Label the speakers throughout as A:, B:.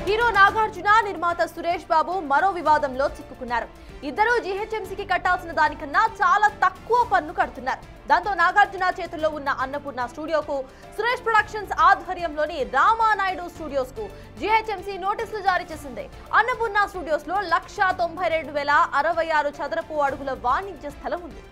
A: Hero Nagarjuna నిర్మాత సురేష్ బాబు మరో వివాదంలో చిక్కుకున్నారు. ఇద్దరూ జీహెచ్ఎంసీకి కట్టాల్సిన దానికన్నా చాలా తక్కువ పన్ను కడుతున్నారు. దాంతో నాగార్జున చేతుల్లో ఉన్న అన్నపూర్ణ స్టూడియోకు సురేష్ ప్రొడక్షన్స్ ఆధ్వర్యంలోని రామానాయుడు స్టూడియోస్ కు జీహెచ్ఎంసీ నోటీసులు జారీ చేసింది. అన్నపూర్ణ స్టూడియోస్ లో 1,92,066 చదరపు అడుగుల వాణిజ్య స్థలం ఉంది.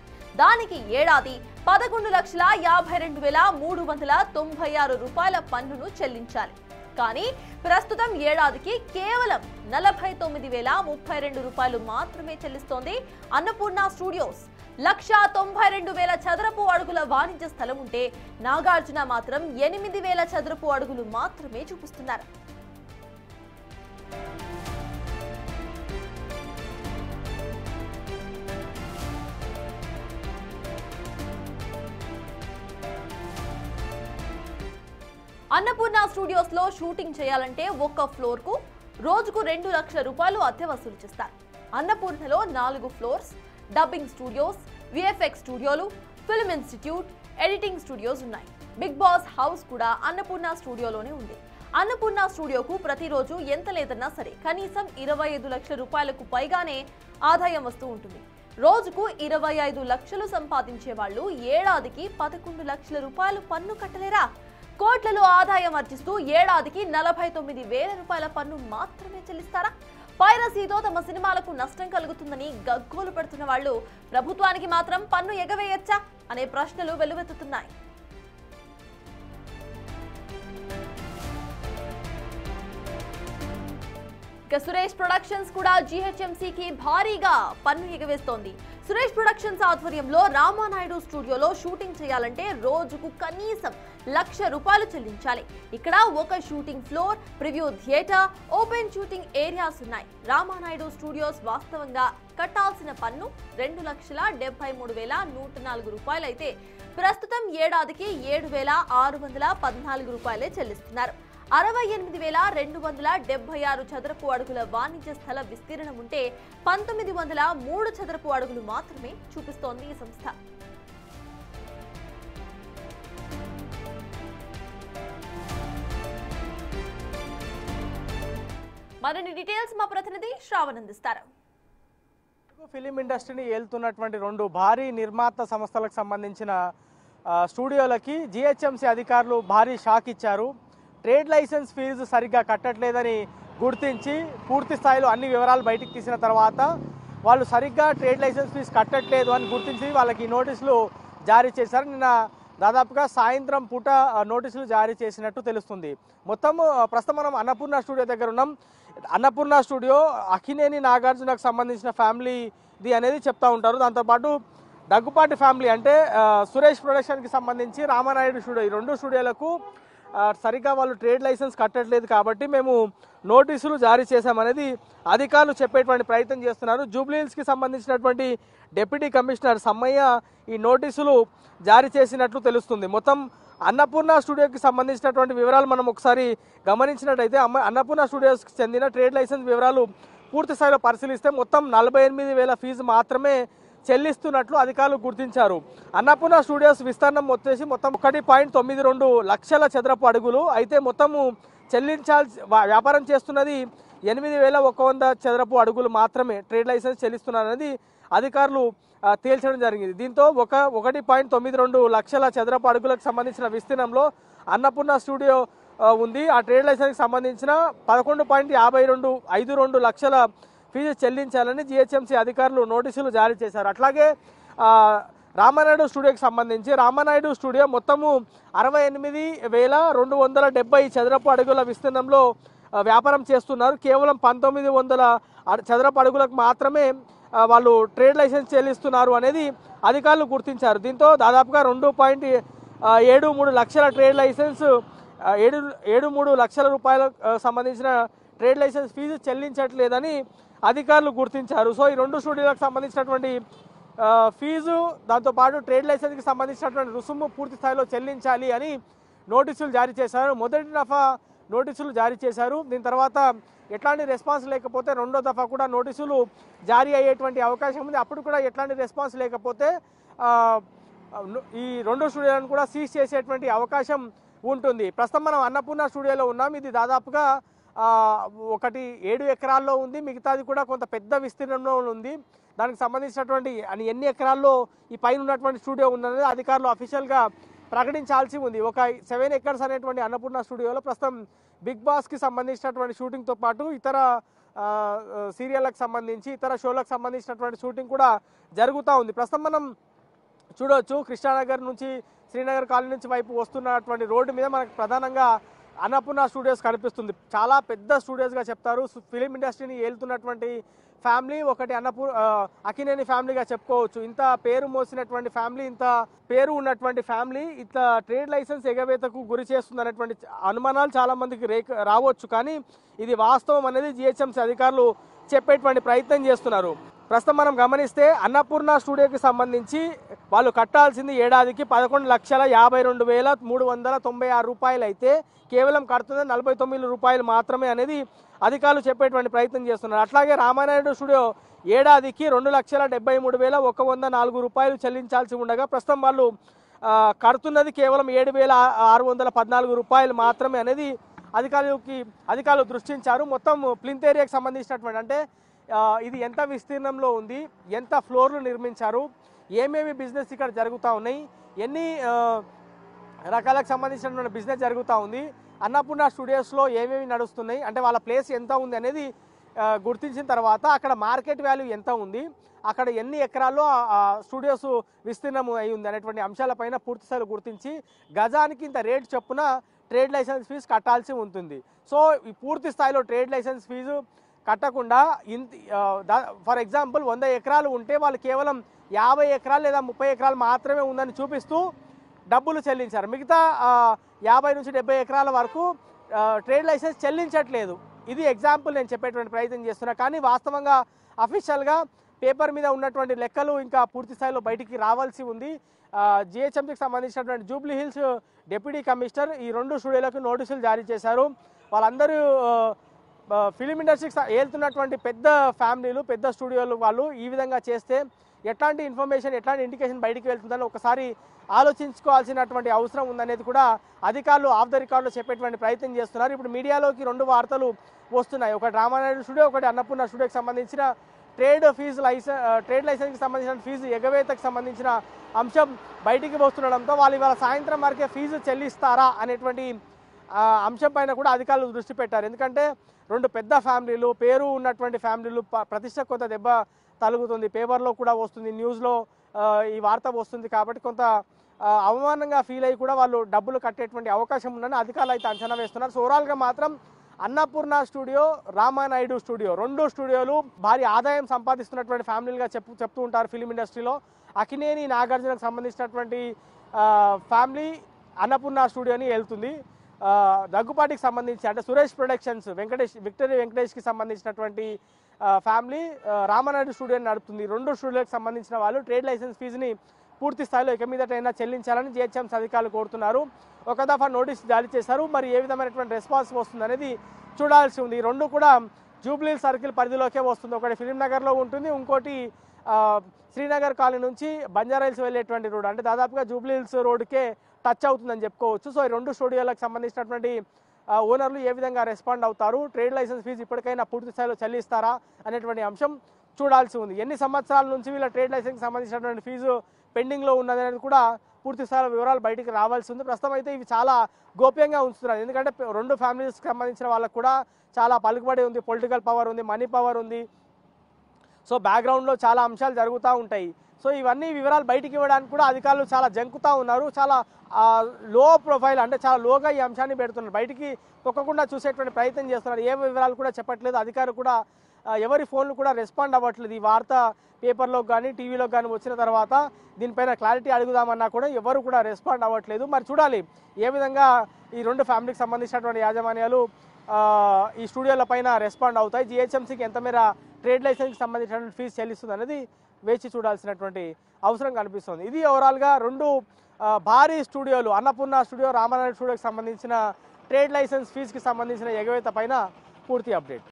A: దానికి ఏడాది 11,52,396 రూపాయల పన్నును చెల్లించాలి. కానీ ప్రస్తుతం ఏడాదికి కేవలం 49,032 రూపాయలు మాత్రమే చెల్లిస్తోంది అన్నపూర్ణ స్టూడియోస్. 1,92,000 చదరపు అడుగుల వాణిజ్య స్థలం ఉంటే నాగార్జున మాత్రం 8,000 చదరపు అడుగులు మాత్రమే చూపిస్తున్నారు. అన్నపూర్ణ స్టూడియోస్ లో షూటింగ్ చేయాలంటే ఒక్క ఫ్లోర్ కు రోజుకు 2 లక్షల రూపాయలు అద్దె వసూలు చేస్తారు. అన్నపూర్ణలో 4 ఫ్లోర్స్, డబ్బింగ్ స్టూడియోస్, విఎఫ్ఎక్స్ స్టూడియోలు, ఫిల్మ్ ఇన్స్టిట్యూట్, ఎడిటింగ్ స్టూడియోస్ ఉన్నాయి. బిగ్ బాస్ హౌస్ కూడా అన్నపూర్ణ స్టూడియోలోనే ఉంది. అన్నపూర్ణ స్టూడియోకు ప్రతిరోజు ఎంత లేదన్నా సరే కనీసం 25 లక్షల రూపాయలకు పైగానే ఆదాయం వస్తూ ఉంటుంది. రోజుకు 25 లక్షలు సంపాదించే వాళ్ళు ఏడాదికి 11 లక్షల రూపాయలు పన్ను కట్టలేరా? కోట్లలో ఆదాయం ఆర్జిస్తూ ఏడాదికి 49,000 రూపాయల పన్ను మాత్రమే చెల్లిస్తారా? పైరసీతో తమ సినిమాలకు నష్టం కలుగుతుందని గగ్గోలు పెడుతున్న వాళ్ళు ప్రభుత్వానికి మాత్రం పన్ను ఎగవేయచ్చా అనే ప్రశ్నలు వెల్లువెత్తుతున్నాయి. ఇక సురేష్ ప్రొడక్షన్స్ కూడా జీహెచ్ఎంసీకి భారీగా పన్ను ఎగవేస్తోంది. సురేష్ ప్రొడక్షన్స్ ఆధ్వర్యంలో రామానాయుడు స్టూడియోలో షూటింగ్ చేయాలంటే రోజుకు కనీసం 1,00,000 రూపాయలు చెల్లించాలి. ఇక్కడ ఒక shooting floor, preview theatre, open shooting areas ఉన్నాయి. రామానాయుడు స్టూడియోస్ వాస్తవంగా కట్టాల్సిన పన్ను 2,73,104 రూపాయలు అయితే ప్రస్తుతం ఏడాదికి 7,614 రూపాయలే చెల్లిస్తున్నారు. 68,276 చదరపు అడుగుల వాణిజ్య స్థల విస్తీర్ణం ఉంటే 1,903 చదరపు అడుగులు మాత్రమే చూపిస్తోంది ఈ సంస్థ. మరిన్ని డీటెయిల్స్ మా ప్రతినిధి శ్రావణ్ అందిస్తారు.
B: ఫిలిం ఇండస్ట్రీని ఏలుతున్నటువంటి 2 భారీ నిర్మాత సంస్థలకు సంబంధించిన స్టూడియోలకి జీహెచ్ఎంసీ అధికారులు భారీ షాక్ ఇచ్చారు. ట్రేడ్ లైసెన్స్ ఫీజు సరిగ్గా కట్టట్లేదని గుర్తించి పూర్తి స్థాయిలో అన్ని వివరాలు బయటికి తీసిన తర్వాత వాళ్ళు సరిగ్గా ట్రేడ్ లైసెన్స్ ఫీజు కట్టట్లేదు అని గుర్తించి వాళ్ళకి నోటీసులు జారీ చేశారు. నిన్న దాదాపుగా సాయంత్రం పూట నోటీసులు జారీ చేసినట్టు తెలుస్తుంది. మొత్తం ప్రస్తుతం మనం అన్నపూర్ణ స్టూడియో దగ్గర ఉన్నాం. అన్నపూర్ణ స్టూడియో అక్కినేని నాగార్జునకు సంబంధించిన ఫ్యామిలీది అనేది చెప్తా ఉంటారు. దాంతోపాటు దగ్గుపాటి ఫ్యామిలీ అంటే సురేష్ ప్రొడక్షన్కి సంబంధించి రామానాయుడు స్టూడియో, ఈ 2 స్టూడియోలకు సరిగ్గా వాళ్ళు ట్రేడ్ లైసెన్స్ కట్టట్లేదు కాబట్టి మేము నోటీసులు జారీ చేశామనేది అధికారులు చెప్పేటువంటి ప్రయత్నం చేస్తున్నారు. జూబ్లీహిల్స్కి సంబంధించినటువంటి డిప్యూటీ కమిషనర్ సమ్మయ్య ఈ నోటీసులు జారీ చేసినట్లు తెలుస్తుంది. మొత్తం అన్నపూర్ణ స్టూడియోకి సంబంధించినటువంటి వివరాలు మనం ఒకసారి గమనించినట్టయితే అన్నపూర్ణ స్టూడియోస్కి చెందిన ట్రేడ్ లైసెన్స్ వివరాలు పూర్తి స్థాయిలో పరిశీలిస్తే మొత్తం 48,000 ఫీజు మాత్రమే చెల్లిస్తున్నట్లు అధికారులు గుర్తించారు. అన్నపూర్ణ స్టూడియోస్ విస్తీర్ణం వచ్చేసి మొత్తం 1.92 లక్షల చదరపు అడుగులు అయితే మొత్తము వ్యాపారం చేస్తున్నది 8,100 చదరపు అడుగులు మాత్రమే ట్రేడ్ లైసెన్స్ చెల్లిస్తున్నారనేది అధికారులు తేల్చడం జరిగింది. దీంతో 1.92 లక్షల చదరపు అడుగులకు సంబంధించిన విస్తీర్ణంలో అన్నపూర్ణ స్టూడియో ఉంది. ఆ ట్రేడ్ లైసెన్స్కి సంబంధించిన 11.52 లక్షల ఫీజు చెల్లించాలని జీహెచ్ఎంసీ అధికారులు నోటీసులు జారీ చేశారు. అట్లాగే రామానాయుడు స్టూడియోకి సంబంధించి రామానాయుడు స్టూడియో మొత్తము 68,270 చదరపు అడుగుల విస్తీర్ణంలో వ్యాపారం చేస్తున్నారు. కేవలం 1,900 చదరపు అడుగులకు మాత్రమే వాళ్ళు ట్రేడ్ లైసెన్స్ చెల్లిస్తున్నారు అనేది అధికారులు గుర్తించారు. దీంతో దాదాపుగా 2.73 లక్షల ట్రేడ్ లైసెన్స్ 73 లక్షల రూపాయలకు సంబంధించిన ట్రేడ్ లైసెన్స్ ఫీజు చెల్లించట్లేదని అధికారులు గుర్తించారు. సో ఈ 2 స్టూడియోలకు సంబంధించినటువంటి ఫీజు దాంతోపాటు ట్రేడ్ లైసెన్స్కి సంబంధించినటువంటి రుసుము పూర్తి స్థాయిలో చెల్లించాలి అని నోటీసులు జారీ చేశారు. మొదటి దఫా నోటీసులు జారీ చేశారు. దీని తర్వాత ఎట్లాంటి రెస్పాన్స్ లేకపోతే రెండో దఫా కూడా నోటీసులు జారీ అయ్యేటువంటి అవకాశం ఉంది. అప్పుడు కూడా ఎట్లాంటి రెస్పాన్స్ లేకపోతే ఈ రెండు స్టూడియోలను కూడా సీజ్ చేసేటువంటి అవకాశం ఉంటుంది. ప్రస్తుతం మనం అన్నపూర్ణ స్టూడియోలో ఉన్నాం. ఇది దాదాపుగా ఒకటి 7 ఎకరాల్లో ఉంది, మిగతాది కూడా కొంత పెద్ద విస్తీర్ణంలో ఉంది. దానికి సంబంధించినటువంటి ఎన్ని ఎకరాల్లో ఈ పైన ఉన్నటువంటి స్టూడియో ఉందనేది అధికారులు అఫీషియల్గా ప్రకటించాల్సి ఉంది. ఒక 7 ఎకర్స్ అనేటువంటి అన్నపూర్ణ స్టూడియోలో ప్రస్తుతం బిగ్ బాస్కి సంబంధించినటువంటి షూటింగ్తో పాటు ఇతర సీరియళ్ళకు సంబంధించి ఇతర షోలకు సంబంధించినటువంటి షూటింగ్ కూడా జరుగుతూ ఉంది. ప్రస్తుతం మనం చూడవచ్చు, కృష్ణానగర్ నుంచి శ్రీనగర్ కాలనీ నుంచి వైపు వస్తున్నటువంటి రోడ్డు మీద మనకు ప్రధానంగా అన్నపూర్ణ స్టూడియోస్ కనిపిస్తుంది. చాలా పెద్ద స్టూడియోస్గా చెప్తారు. ఫిలిం ఇండస్ట్రీని ఏలుతున్నటువంటి ఫ్యామిలీ ఒకటి అక్కినేని ఫ్యామిలీగా చెప్పుకోవచ్చు. ఇంత పేరు మోసినటువంటి ఫ్యామిలీ, ఇంత పేరు ఉన్నటువంటి ఫ్యామిలీ ఇట్లా ట్రేడ్ లైసెన్స్ ఎగవేతకు గురి చేస్తుంది అనేటువంటి అనుమానాలు చాలా మందికి రావచ్చు. కానీ ఇది వాస్తవం అనేది జిహెచ్ఎంసీ అధికారులు చెప్పేటువంటి ప్రయత్నం చేస్తున్నారు. ప్రస్తుతం మనం గమనిస్తే అన్నపూర్ణ స్టూడియోకి సంబంధించి వాళ్ళు కట్టాల్సింది ఏడాదికి 11,52,396 రూపాయలు అయితే కేవలం కడుతుంది 49 రూపాయలు మాత్రమే అనేది అధికారులు చెప్పేటువంటి ప్రయత్నం చేస్తున్నారు. అట్లాగే రామానాయుడు స్టూడియో ఏడాదికి 2,73,104 రూపాయలు చెల్లించాల్సి ఉండగా ప్రస్తుతం వాళ్ళు కడుతున్నది కేవలం 7,614 రూపాయలు మాత్రమే అనేది అధికారులు దృష్టించారు. మొత్తం ప్లింత్ ఏరియాకి సంబంధించినటువంటి అంటే ఇది ఎంత విస్తీర్ణంలో ఉంది, ఎంత ఫ్లోర్లు నిర్మించారు, ఏమేమి బిజినెస్ ఇక్కడ జరుగుతూ ఉన్నాయి, ఎన్ని రకాలకు సంబంధించినటువంటి బిజినెస్ జరుగుతూ ఉంది, అన్నపూర్ణ స్టూడియోస్లో ఏమేమి నడుస్తున్నాయి, అంటే వాళ్ళ ప్లేస్ ఎంత ఉంది అనేది గుర్తించిన తర్వాత అక్కడ మార్కెట్ వాల్యూ ఎంత ఉంది, అక్కడ ఎన్ని ఎకరాల్లో స్టూడియోస్ విస్తీర్ణం అయి ఉంది అనేటువంటి అంశాలపైన పూర్తిస్థాయిలో గుర్తించి గజానికి ఇంత రేటు చొప్పున ట్రేడ్ లైసెన్స్ ఫీజు కట్టాల్సి ఉంటుంది. సో ఈ పూర్తి స్థాయిలో ట్రేడ్ లైసెన్స్ ఫీజు కట్టకుండా ఫర్ ఎగ్జాంపుల్ 100 ఎకరాలు ఉంటే వాళ్ళు కేవలం 50 ఎకరాలు లేదా 30 ఎకరాలు మాత్రమే ఉందని చూపిస్తూ డబ్బులు చెల్లించారు. మిగతా 50 నుంచి 70 ఎకరాల వరకు ట్రేడ్ లైసెన్స్ చెల్లించట్లేదు. ఇది ఎగ్జాంపుల్ నేను చెప్పేటువంటి ప్రయత్నం చేస్తున్నా. కానీ వాస్తవంగా అఫీషియల్గా పేపర్ మీద ఉన్నటువంటి లెక్కలు ఇంకా పూర్తి స్థాయిలో బయటికి రావాల్సి ఉంది. జిహెచ్ఎంసీకి సంబంధించినటువంటి జూబ్లీ హిల్స్ డిప్యూటీ కమిషనర్ ఈ 2 స్టూడియోలకు నోటీసులు జారీ చేశారు. వాళ్ళందరూ ఫిలిం ఇండస్ట్రీకి ఏలుతున్నటువంటి పెద్ద ఫ్యామిలీలు, పెద్ద స్టూడియోలు వాళ్ళు ఈ విధంగా చేస్తే ఎట్లాంటి ఇన్ఫర్మేషన్, ఎట్లాంటి ఇండికేషన్ బయటికి వెళ్తుందని ఒకసారి ఆలోచించుకోవాల్సినటువంటి అవసరం ఉందనేది కూడా అధికారులు ఆఫ్ ద రికార్డులో చెప్పేటువంటి ప్రయత్నం చేస్తున్నారు. ఇప్పుడు మీడియాలోకి 2 వార్తలు వస్తున్నాయి. ఒకటి రామానాయుడు స్టూడియో, ఒకటి అన్నపూర్ణ స్టూడియోకి సంబంధించిన ట్రేడ్ లైసెన్స్కి సంబంధించిన ఫీజు ఎగవేతకు సంబంధించిన అంశం బయటికి వస్తుండడంతో వాళ్ళు ఇవాళ సాయంత్రం వరకే ఫీజు చెల్లిస్తారా అనేటువంటి అంశం పైన కూడా అధికారులు దృష్టి పెట్టారు. ఎందుకంటే 2 పెద్ద ఫ్యామిలీలు, పేరు ఉన్నటువంటి ఫ్యామిలీలు, ప్రతిష్ట కొంత దెబ్బ తలుగుతుంది. పేపర్లో కూడా వస్తుంది, న్యూస్లో ఈ వార్త వస్తుంది. కాబట్టి కొంత అవమానంగా ఫీల్ అయ్యి కూడా వాళ్ళు డబ్బులు కట్టేటువంటి అవకాశం ఉందని అధికారులు అయితే అంచనా వేస్తున్నారు. సో ఓవరాల్గా మాత్రం అన్నపూర్ణ స్టూడియో, రామానాయుడు స్టూడియో 2 స్టూడియోలు భారీ ఆదాయం సంపాదిస్తున్నటువంటి ఫ్యామిలీలుగా చెప్తూ ఉంటారు ఫిలిం ఇండస్ట్రీలో. అక్కినేని నాగార్జునకు సంబంధించినటువంటి ఫ్యామిలీ అన్నపూర్ణ స్టూడియోని వెళ్తుంది. దగ్గుపాటికి సంబంధించి అంటే సురేష్ ప్రొడక్షన్స్ విక్టరీ వెంకటేష్కి సంబంధించినటువంటి ఫ్యామిలీ రామానాయుడు స్టూడియోని నడుపుతుంది. 2 స్టూడియోకి సంబంధించిన వాళ్ళు ట్రేడ్ లైసెన్స్ ఫీజుని పూర్తి స్థాయిలో ఇక మీదటైనా చెల్లించాలని జిహెచ్ఎంసీ అధికారులు కోరుతున్నారు. ఒక దఫా నోటీస్ జారీ చేశారు. మరి ఏ విధమైనటువంటి రెస్పాన్స్ వస్తుంది అనేది చూడాల్సి ఉంది. 2 కూడా జూబ్లీ సర్కిల్ పరిధిలోకే వస్తుంది. ఒకటి ఫిలిం నగర్లో ఉంటుంది, ఇంకోటి శ్రీనగర్ కాలనీ నుంచి బంజారాహిల్స్ వెళ్ళేటువంటి రోడ్, అంటే దాదాపుగా జూబ్లీ హిల్స్ రోడ్కే టచ్ అవుతుందని చెప్పుకోవచ్చు. సో ఈ 2 స్టూడియోలకు సంబంధించినటువంటి ఓనర్లు ఏ విధంగా రెస్పాండ్ అవుతారు, ట్రేడ్ లైసెన్స్ ఫీజు ఇప్పటికైనా పూర్తి స్థాయిలో చెల్లిస్తారా అనేటువంటి అంశం చూడాల్సి ఉంది. ఎన్ని సంవత్సరాల నుంచి వీళ్ళ ట్రేడ్ లైసెన్స్కి సంబంధించినటువంటి ఫీజు పెండింగ్లో ఉన్నదనేది కూడా పూర్తి స్థాయిలో వివరాలు బయటికి రావాల్సి ఉంది. ప్రస్తుతం అయితే ఇవి చాలా గోప్యంగా ఉంచుతున్నారు. ఎందుకంటే 2 ఫ్యామిలీస్కి సంబంధించిన వాళ్ళకు కూడా చాలా పలుకుబడి ఉంది, పొలిటికల్ పవర్ ఉంది, మనీ పవర్ ఉంది. సో బ్యాక్గ్రౌండ్లో చాలా అంశాలు జరుగుతూ ఉంటాయి. సో ఇవన్నీ వివరాలు బయటికి ఇవ్వడానికి కూడా అధికారులు చాలా జంకుతూ ఉన్నారు. చాలా లో ప్రొఫైల్, అంటే చాలా లోగా ఈ అంశాన్ని పెడుతున్నారు. బయటికి పొక్కకుండా చూసేటువంటి ప్రయత్నం చేస్తున్నారు. ఏ వివరాలు కూడా చెప్పట్లేదు. అధికారులు కూడా ఎవరి ఫోన్లు కూడా రెస్పాండ్ అవ్వట్లేదు. ఈ వార్త పేపర్లో కానీ టీవీలో కానీ వచ్చిన తర్వాత దీనిపైన క్లారిటీ అడుగుదామన్నా కూడా ఎవరు కూడా రెస్పాండ్ అవ్వట్లేదు. మరి చూడాలి ఏ విధంగా ఈ 2 ఫ్యామిలీకి సంబంధించినటువంటి యాజమాన్యాలు ఈ స్టూడియోల పైన రెస్పాండ్ అవుతాయి, జిహెచ్ఎంసీకి ఎంత మేర ట్రేడ్ లైసెన్స్కి సంబంధించినటువంటి ఫీజు చెల్లిస్తుంది అనేది వేచి చూడాల్సినటువంటి అవసరం కనిపిస్తుంది. ఇది ఓవరాల్గా 2 భారీ స్టూడియోలు, అన్నపూర్ణ స్టూడియో, రామానాయుడు స్టూడియోకి సంబంధించిన ట్రేడ్ లైసెన్స్ ఫీజుకి సంబంధించిన ఎగవేత పైన పూర్తి అప్డేట్.